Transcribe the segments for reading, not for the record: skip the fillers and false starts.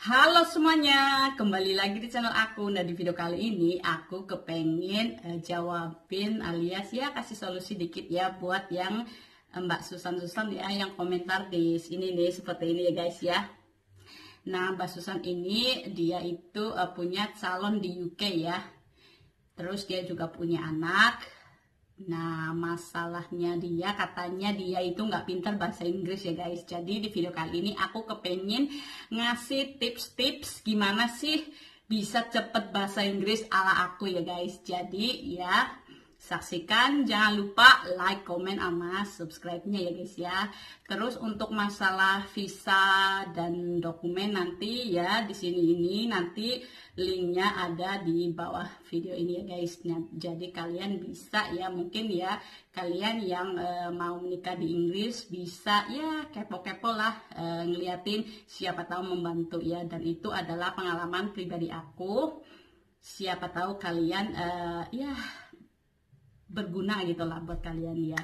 Halo semuanya, kembali lagi di channel aku. Nah, di video kali ini aku kepengen jawabin alias ya kasih solusi dikit ya buat yang Mbak Susan ya yang komentar di sini nih seperti ini ya guys ya. Nah, Mbak Susan ini dia itu punya calon di UK ya. Terus dia juga punya anak. Nah, masalahnya dia katanya dia itu nggak pintar bahasa Inggris ya guys. Jadi di video kali ini aku kepengen ngasih tips-tips gimana sih bisa cepet bahasa Inggris ala aku ya guys. Jadi ya saksikan, jangan lupa like, comment, sama subscribe-nya ya guys ya. Terus untuk masalah visa dan dokumen nanti ya di sini ini nanti linknya ada di bawah video ini ya guys. Nah, jadi kalian bisa ya mungkin ya kalian yang mau menikah di Inggris bisa ya kepo-kepo lah ngeliatin siapa tahu membantu ya, dan itu adalah pengalaman pribadi aku. Siapa tahu kalian ya berguna gitu lah buat kalian ya.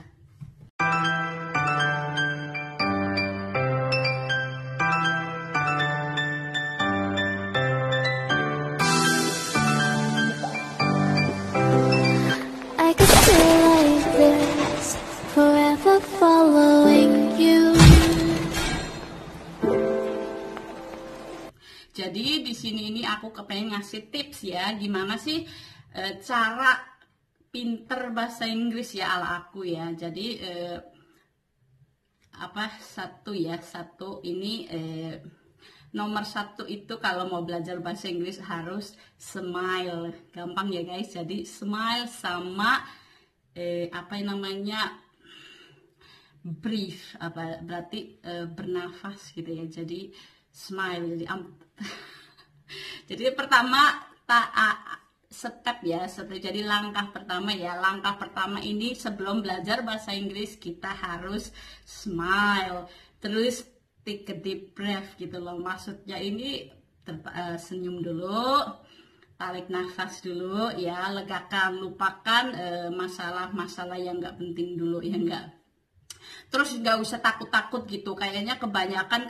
I could stay like this, forever following you. Jadi di sini ini aku kepengen ngasih tips ya gimana sih cara pinter bahasa Inggris ya ala aku ya. Jadi satu ini nomor satu itu kalau mau belajar bahasa Inggris harus smile, gampang ya guys. Jadi smile sama breathe, berarti bernafas gitu ya. Jadi smile, jadi pertama jadi langkah pertama ini sebelum belajar bahasa Inggris kita harus smile, terus take a deep breath gitu loh. Maksudnya ini senyum dulu, tarik nafas dulu ya, legakan, lupakan masalah-masalah yang nggak penting dulu ya nggak. Terus nggak usah takut-takut gitu, kayaknya kebanyakan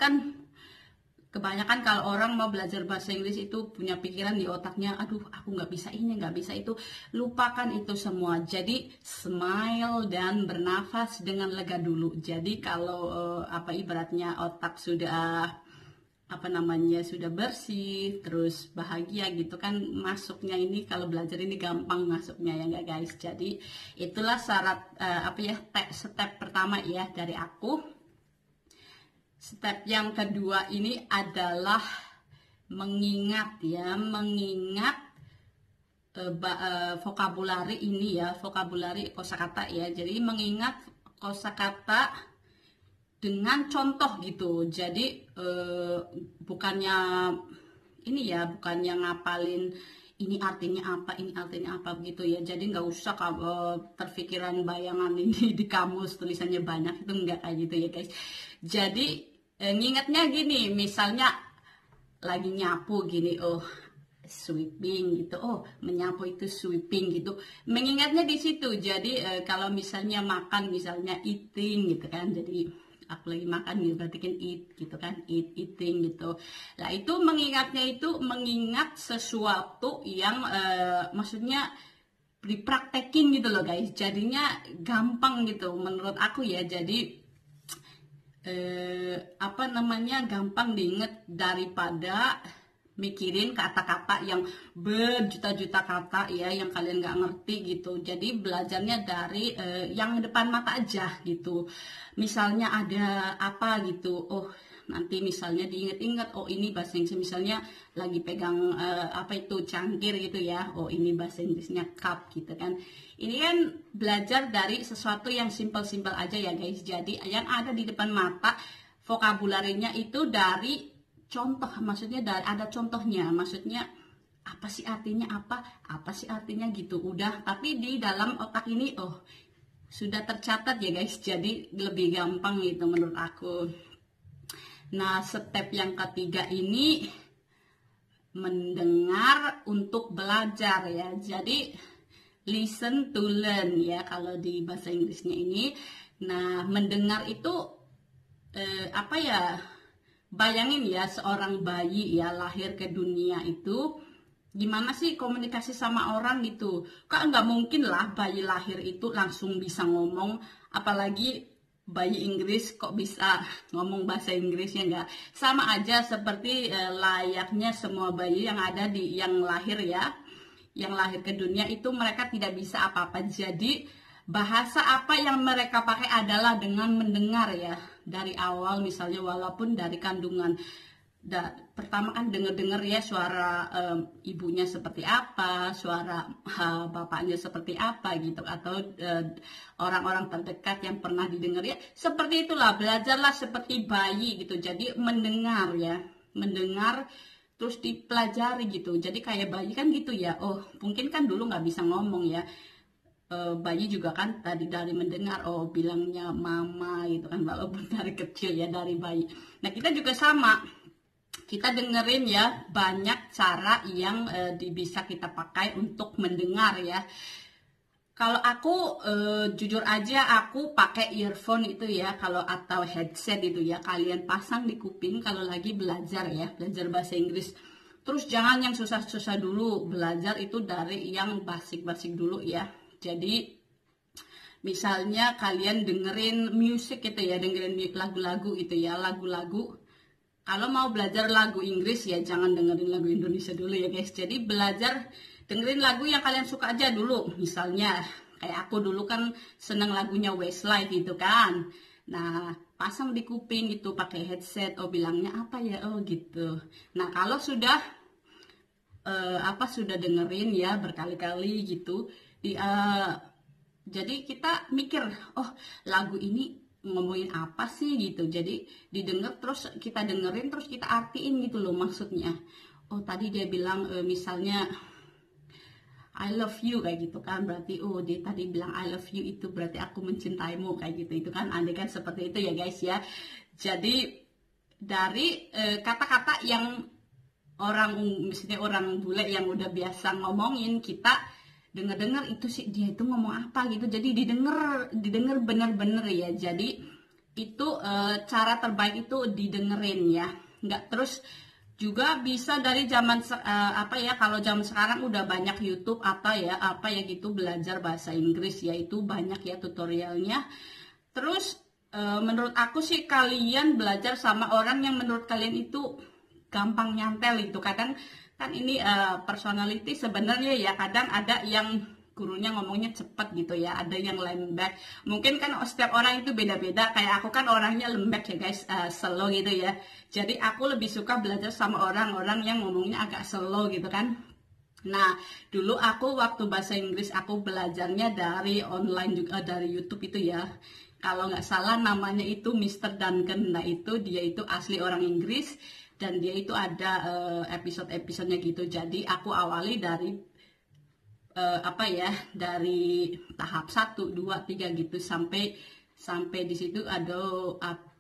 kalau orang mau belajar bahasa Inggris itu punya pikiran di otaknya, aduh aku nggak bisa ini, nggak bisa itu. Lupakan itu semua. Jadi smile dan bernafas dengan lega dulu. Jadi kalau ibaratnya otak sudah sudah bersih, terus bahagia gitu kan, masuknya ini kalau belajar ini gampang masuknya ya nggak guys. Jadi itulah syarat step pertama ya dari aku. Step yang kedua ini adalah mengingat vokabulari ini ya, vokabulari kosakata ya. Jadi mengingat kosakata dengan contoh gitu. Jadi bukannya ngapalin ini artinya apa begitu ya. Jadi nggak usah terfikiran bayangan ini di kamus tulisannya banyak, itu nggak kayak gitu ya guys. Jadi ngingetnya gini, misalnya lagi nyapu gini, oh sweeping gitu, oh menyapu itu sweeping gitu, mengingatnya di situ. Jadi kalau misalnya makan, misalnya eating gitu kan, jadi aku lagi makan gitu berarti kan eat gitu kan, eating gitu. Nah itu mengingatnya itu mengingat sesuatu yang maksudnya dipraktekin gitu loh guys, jadinya gampang gitu menurut aku ya. Jadi gampang diinget daripada mikirin kata-kata yang berjuta-juta kata ya yang kalian nggak ngerti gitu. Jadi belajarnya dari yang depan mata aja gitu. Misalnya ada apa gitu, oh nanti misalnya diinget-inget, oh ini bahasa Inggris, misalnya lagi pegang cangkir gitu ya, oh ini bahasa Inggrisnya cup gitu kan. Ini kan belajar dari sesuatu yang simple-simple aja ya guys. Jadi yang ada di depan mata vokabularinya itu dari contoh, maksudnya ada contohnya, maksudnya apa sih artinya gitu udah, tapi di dalam otak ini oh sudah tercatat ya guys. Jadi lebih gampang gitu menurut aku. Nah step yang ketiga ini mendengar untuk belajar ya. Jadi listen to learn ya kalau di bahasa Inggrisnya ini. Nah mendengar itu bayangin ya, seorang bayi ya lahir ke dunia itu gimana sih komunikasi sama orang gitu. Kak nggak mungkin lah bayi lahir itu langsung bisa ngomong, apalagi bayi Inggris kok bisa ngomong bahasa Inggrisnya. Nggak, sama aja seperti layaknya semua bayi yang ada di yang lahir ya, yang lahir ke dunia itu mereka tidak bisa apa-apa. Jadi bahasa apa yang mereka pakai adalah dengan mendengar ya, dari awal misalnya, walaupun dari kandungan. Pertama kan denger-denger ya suara ibunya seperti apa, suara bapaknya seperti apa gitu, atau orang-orang terdekat yang pernah didengar ya, seperti itulah, belajarlah seperti bayi gitu. Jadi mendengar ya, mendengar terus dipelajari gitu. Jadi kayak bayi kan gitu ya, oh mungkin kan dulu nggak bisa ngomong ya, bayi juga kan tadi dari mendengar, oh bilangnya mama gitu kan, walaupun dari kecil ya, dari bayi. Nah kita juga sama, kita dengerin ya, banyak cara yang bisa kita pakai untuk mendengar ya. Kalau aku jujur aja aku pakai earphone itu ya, kalau atau headset itu ya, kalian pasang di kuping kalau lagi belajar ya, belajar bahasa Inggris. Terus jangan yang susah-susah dulu, belajar itu dari yang basic-basic dulu ya. Jadi misalnya kalian dengerin musik gitu ya, dengerin lagu-lagu gitu ya, lagu-lagu. Kalau mau belajar lagu Inggris ya jangan dengerin lagu Indonesia dulu ya guys. Jadi belajar dengerin lagu yang kalian suka aja dulu. Misalnya kayak aku dulu kan seneng lagunya Westlife gitu kan. Nah pasang di kuping gitu pakai headset. Oh bilangnya apa ya, oh gitu. Nah kalau sudah sudah dengerin ya berkali-kali gitu, jadi kita mikir, oh lagu ini ngomongin apa sih gitu. Jadi didengar terus kita dengerin terus kita artiin gitu loh maksudnya. Oh tadi dia bilang misalnya I love you kayak gitu kan, berarti oh dia tadi bilang I love you itu berarti aku mencintaimu kayak gitu. Itu kan andai kan seperti itu ya guys ya. Jadi dari kata-kata yang misalnya orang bule yang udah biasa ngomongin, kita dengar itu sih dia itu ngomong apa gitu. Jadi didengar bener-bener ya. Jadi itu cara terbaik itu didengerin ya. Nggak, terus juga bisa dari zaman kalau zaman sekarang udah banyak YouTube gitu belajar bahasa Inggris ya, itu banyak ya tutorialnya. Terus menurut aku sih kalian belajar sama orang yang menurut kalian itu gampang nyantel itu. Kadang kan ini personality sebenarnya ya, kadang ada yang gurunya ngomongnya cepat gitu ya, ada yang lembek. Mungkin kan setiap orang itu beda-beda. Kayak aku kan orangnya lembek ya guys, slow gitu ya. Jadi aku lebih suka belajar sama orang-orang yang ngomongnya agak slow gitu kan. Nah dulu aku waktu bahasa Inggris aku belajarnya dari online juga, dari YouTube itu ya. Kalau nggak salah namanya itu Mr. Duncan. Nah itu dia itu asli orang Inggris dan dia itu ada episode-episodenya gitu. Jadi aku awali dari dari tahap 1, 2, 3 gitu sampai di situ ada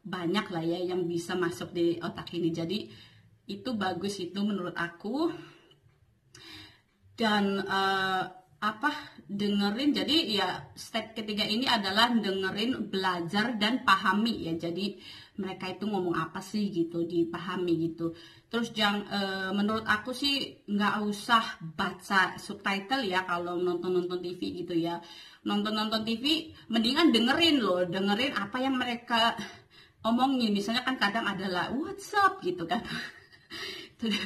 banyak lah ya yang bisa masuk di otak ini. Jadi itu bagus itu menurut aku. Dan dengerin, jadi ya step ketiga ini adalah dengerin, belajar dan pahami ya. Jadi mereka itu ngomong apa sih gitu, dipahami gitu. Terus menurut aku sih nggak usah baca subtitle ya kalau nonton TV gitu ya. Nonton TV mendingan dengerin apa yang mereka omongin. Misalnya kan kadang adalah WhatsApp gitu kan.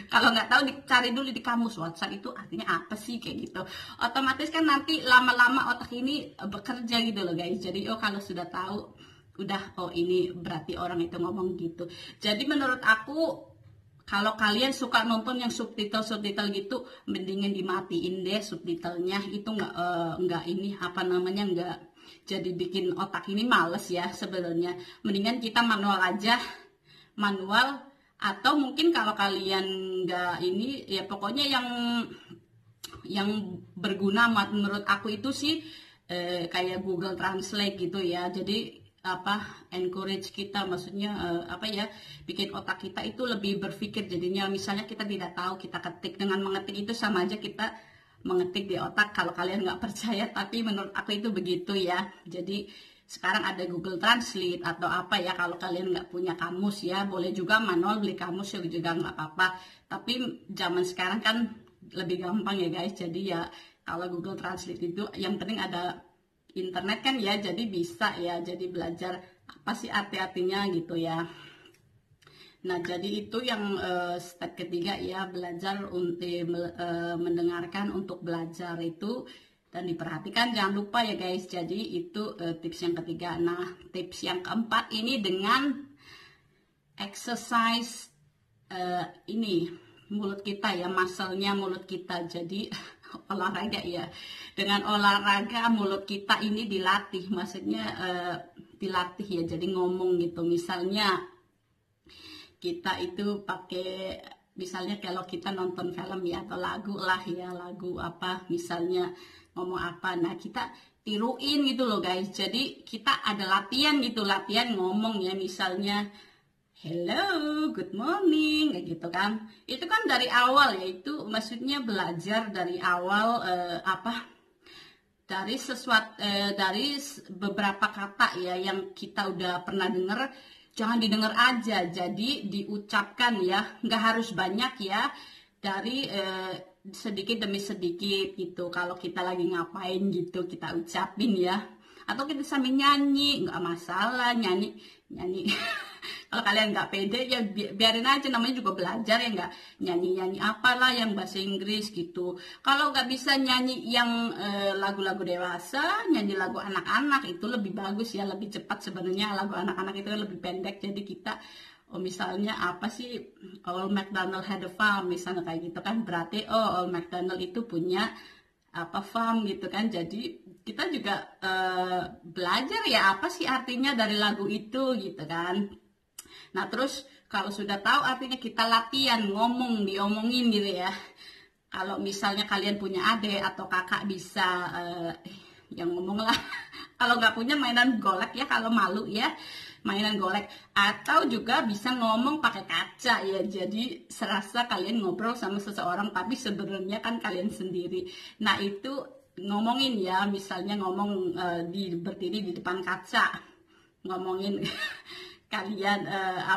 Kalau nggak tahu dicari dulu di kamus, WhatsApp itu artinya apa sih kayak gitu. Otomatis kan nanti lama-lama otak ini bekerja gitu loh guys. Jadi kalau sudah tahu udah ini berarti orang itu ngomong gitu. Jadi menurut aku kalau kalian suka nonton yang subtitle gitu, mendingan dimatiin deh subtitlenya. Itu nggak nggak jadi bikin otak ini males ya sebenarnya. Mendingan kita manual aja, manual. Atau mungkin kalau kalian nggak ini ya pokoknya yang berguna menurut aku itu sih kayak Google Translate gitu ya. Jadi encourage kita, maksudnya bikin otak kita itu lebih berpikir. Jadinya misalnya kita tidak tahu, kita ketik, dengan mengetik itu sama aja kita mengetik di otak. Kalau kalian nggak percaya, tapi menurut aku itu begitu ya. Jadi sekarang ada Google Translate atau apa ya. Kalau kalian nggak punya kamus ya, boleh juga manual beli kamus ya juga nggak apa-apa. Tapi zaman sekarang kan lebih gampang ya guys. Jadi ya kalau Google Translate itu yang penting ada internet kan ya, jadi bisa ya. Jadi belajar apa sih arti-artinya gitu ya. Nah, jadi itu yang step ketiga ya, belajar untuk mendengarkan untuk belajar itu dan diperhatikan, jangan lupa ya guys. Jadi itu tips yang ketiga. Nah, tips yang keempat ini dengan exercise ini mulut kita ya, muscle-nya mulut kita. Jadi olahraga ya, dengan olahraga mulut kita ini dilatih, maksudnya dilatih ya, jadi ngomong gitu. Misalnya kita itu pakai, misalnya kalau kita nonton film ya atau lagu lah ya, lagu apa misalnya ngomong apa, nah kita tiruin gitu loh guys. Jadi kita ada latihan gitu, latihan ngomong ya, misalnya hello, good morning, kayak gitu kan. Itu kan dari awal ya, itu maksudnya belajar dari awal dari sesuatu, dari beberapa kata ya yang kita udah pernah dengar. Jangan didengar aja, jadi diucapkan ya, nggak harus banyak ya, dari sedikit demi sedikit gitu. Kalau kita lagi ngapain gitu kita ucapin ya, atau kita sambil nyanyi nggak masalah, nyanyi kalau kalian nggak pede ya biarin aja, namanya juga belajar ya, nggak nyanyi apalah yang bahasa Inggris gitu. Kalau nggak bisa nyanyi yang lagu-lagu dewasa, nyanyi lagu anak-anak itu lebih bagus ya, lebih cepat sebenarnya. Lagu anak-anak itu kan lebih pendek, jadi kita misalnya apa sih, Old MacDonald had a farm misalnya kayak gitu kan, berarti Old MacDonald itu punya apa farm gitu kan. Jadi kita juga belajar ya apa sih artinya dari lagu itu gitu kan. Nah terus kalau sudah tahu artinya, kita latihan ngomong, diomongin gitu ya. Kalau misalnya kalian punya adik atau kakak bisa yang ngomong lah. Kalau nggak punya, mainan golek ya, kalau malu ya, mainan golek. Atau juga bisa ngomong pakai kaca ya, jadi serasa kalian ngobrol sama seseorang tapi sebenarnya kan kalian sendiri. Nah itu ngomongin ya, misalnya ngomong berdiri di depan kaca, ngomongin kalian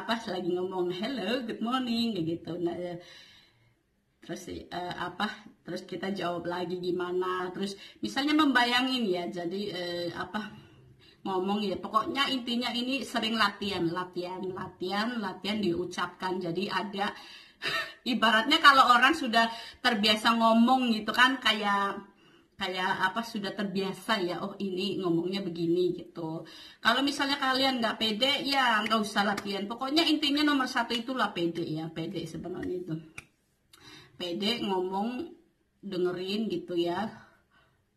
lagi ngomong hello, good morning kayak gitu. Nah terus terus kita jawab lagi gimana, terus misalnya membayangin ya, jadi ngomong ya, pokoknya intinya ini sering latihan diucapkan. Jadi ada ibaratnya kalau orang sudah terbiasa ngomong gitu kan, kayak sudah terbiasa ya, oh ini ngomongnya begini gitu. Kalau misalnya kalian nggak pede ya nggak usah latihan, pokoknya intinya nomor satu itulah pede ya, pede sebenarnya itu, pede ngomong, dengerin gitu ya.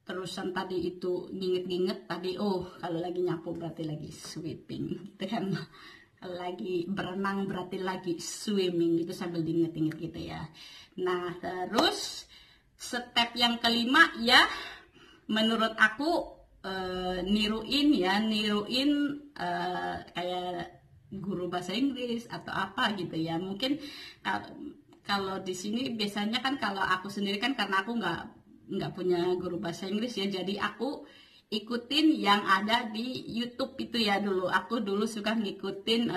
Terusan tadi itu nginget tadi, oh kalau lagi nyapu berarti lagi sweeping gitu kan, kalau lagi berenang berarti lagi swimming gitu, sambil diinget-inget gitu ya. Nah terus step yang kelima ya, menurut aku niruin kayak guru bahasa Inggris atau apa gitu ya. Mungkin kalau di sini biasanya kan, kalau aku sendiri kan karena aku nggak punya guru bahasa Inggris ya, jadi aku ikutin yang ada di YouTube itu ya. Aku dulu suka ngikutin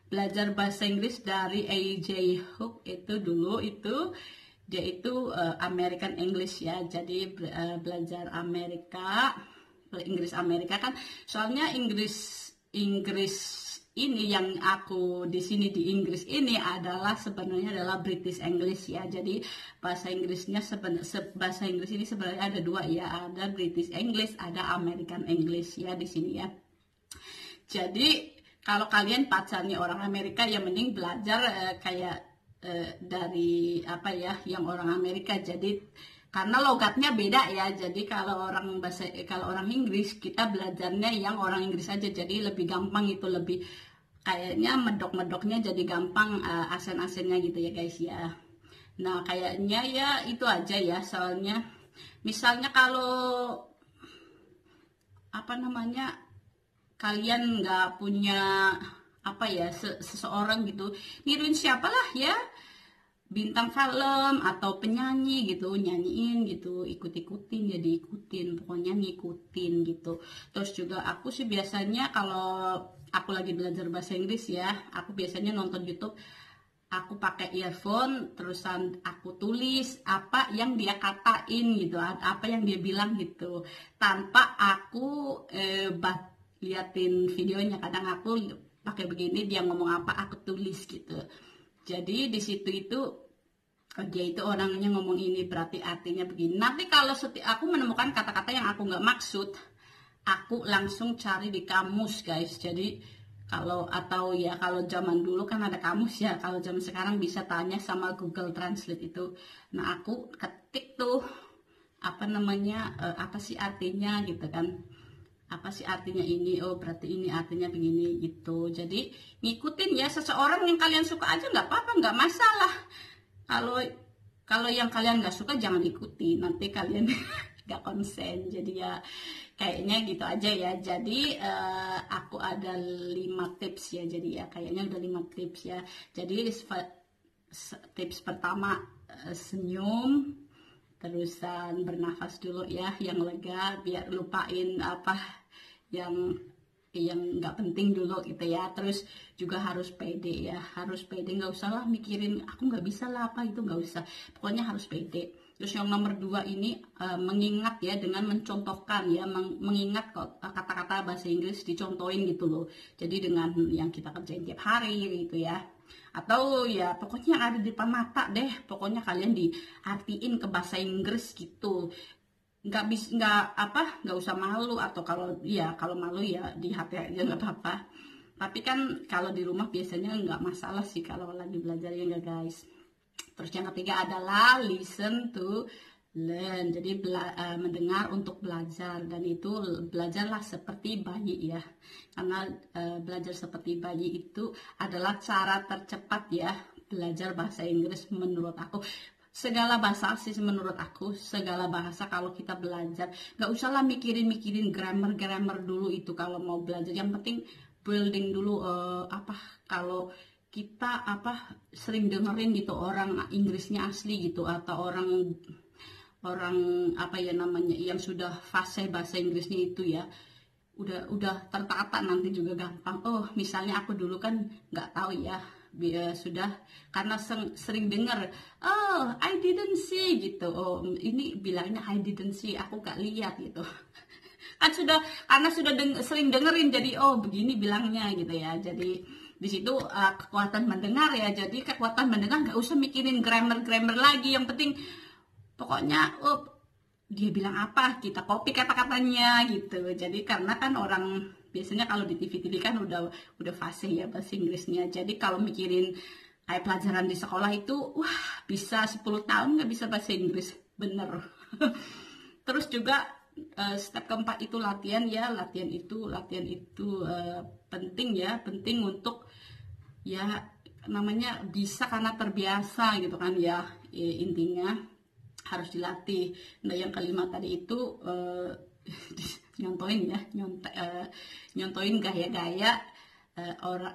belajar bahasa Inggris dari AJ Hook itu dulu, itu dia itu American English ya, jadi belajar Inggris Amerika kan. Soalnya Inggris ini yang aku di sini di Inggris ini sebenarnya adalah British English ya. Jadi bahasa Inggris ini sebenarnya ada dua ya, ada British English, ada American English ya di sini ya. Jadi kalau kalian pacarnya orang Amerika ya mending belajar kayak dari yang orang Amerika. Jadi karena logatnya beda ya, jadi kalau orang Inggris kita belajarnya yang orang Inggris aja, jadi lebih gampang itu, lebih kayaknya medok-medoknya jadi gampang, asen-asennya gitu ya guys ya. Nah kayaknya ya itu aja ya, soalnya misalnya kalau kalian nggak punya seseorang gitu, niruin siapalah ya, bintang film atau penyanyi gitu, nyanyiin gitu, ikut-ikutin, jadi ikutin, pokoknya ngikutin gitu. Terus juga aku sih biasanya kalau aku lagi belajar bahasa Inggris ya, aku biasanya nonton YouTube, aku pakai earphone, terusan aku tulis apa yang dia katain gitu, apa yang dia bilang gitu, tanpa aku liatin videonya. Kadang aku pakai begini, dia ngomong apa aku tulis gitu. Jadi di situ itu dia itu orangnya ngomong ini berarti artinya begini. Nanti kalau aku menemukan kata-kata yang aku nggak maksud, aku langsung cari di kamus guys. Jadi kalau zaman dulu kan ada kamus ya, kalau zaman sekarang bisa tanya sama Google Translate itu. Nah aku ketik tuh apa namanya, apa sih artinya gitu kan, apa sih artinya ini, oh berarti ini artinya begini gitu. Jadi ngikutin ya, seseorang yang kalian suka aja nggak apa-apa, nggak masalah. Kalau yang kalian nggak suka jangan ikuti, nanti kalian nggak konsen. Jadi ya kayaknya gitu aja ya. Jadi aku ada 5 tips ya, jadi ya kayaknya udah 5 tips ya. Jadi tips pertama, senyum, terusan bernafas dulu ya yang lega, biar lupain apa yang nggak penting dulu gitu ya. Terus juga harus pede ya, harus pede, nggak usah lah mikirin aku nggak bisa lah apa itu, nggak usah, pokoknya harus pede. Terus yang nomor 2 ini mengingat ya, dengan mencontohkan ya, mengingat kata-kata bahasa Inggris dicontohin gitu loh. Jadi dengan yang kita kerjain tiap hari gitu ya, atau ya pokoknya yang ada di depan mata deh, pokoknya kalian diartiin ke bahasa Inggris gitu. Nggak usah malu, atau kalau malu ya di hati aja nggak apa-apa. Tapi kan kalau di rumah biasanya nggak masalah sih kalau lagi belajar ya nggak guys. Terus yang ketiga adalah listen to learn. Jadi mendengar untuk belajar, dan itu belajarlah seperti bayi ya. Karena belajar seperti bayi itu adalah cara tercepat ya belajar bahasa Inggris menurut aku. Segala bahasa sih menurut aku, segala bahasa kalau kita belajar nggak usah lah mikirin grammar dulu itu kalau mau belajar. Yang penting building dulu kalau kita sering dengerin gitu orang Inggrisnya asli gitu, atau orang apa ya namanya yang sudah fase bahasa Inggrisnya itu ya, udah tertata, nanti juga gampang. Oh misalnya aku dulu kan nggak tahu ya, sudah karena sering dengar oh I didn't see gitu, oh ini bilangnya I didn't see, aku gak lihat gitu. Kan karena sudah sering dengerin, jadi oh begini bilangnya gitu ya. Jadi di situ kekuatan mendengar ya. Jadi kekuatan mendengar nggak usah mikirin grammar lagi, yang penting pokoknya dia bilang apa kita copy kata-katanya gitu. Jadi karena kan orang biasanya kalau di TV kan udah fasih ya bahasa Inggrisnya. Jadi kalau mikirin kayak pelajaran di sekolah itu, wah bisa 10 tahun nggak bisa bahasa Inggris, bener. Terus juga step keempat itu latihan ya. Latihan itu penting ya, penting untuk ya namanya bisa karena terbiasa gitu kan ya, intinya harus dilatih. Nah yang kelima tadi itu nyontoin gaya-gaya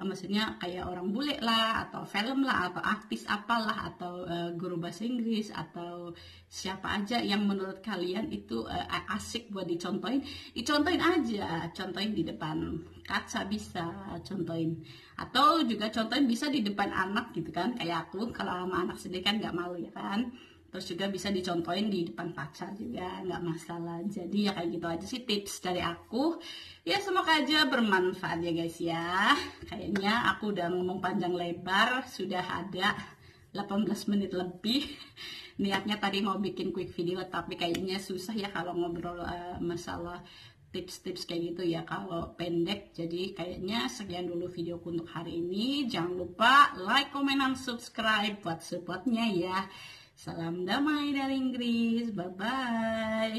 maksudnya kayak orang bule lah, atau film lah, atau artis apalah, atau guru bahasa Inggris, atau siapa aja yang menurut kalian itu asik buat dicontohin aja, contohin di depan kaca bisa contohin, atau juga contohin bisa di depan anak gitu kan, kayak aku kalau sama anak sendiri kan nggak malu ya kan. Terus juga bisa dicontohin di depan pacar juga, nggak masalah. Jadi ya kayak gitu aja sih tips dari aku. Ya semoga aja bermanfaat ya guys ya. Kayaknya aku udah ngomong panjang lebar, sudah ada 18 menit lebih. Niatnya tadi mau bikin quick video, tapi kayaknya susah ya kalau ngobrol masalah tips-tips kayak gitu ya kalau pendek. Jadi kayaknya sekian dulu videoku untuk hari ini. Jangan lupa like, comment, dan subscribe buat supportnya ya. Salam damai dari Inggris. Bye-bye.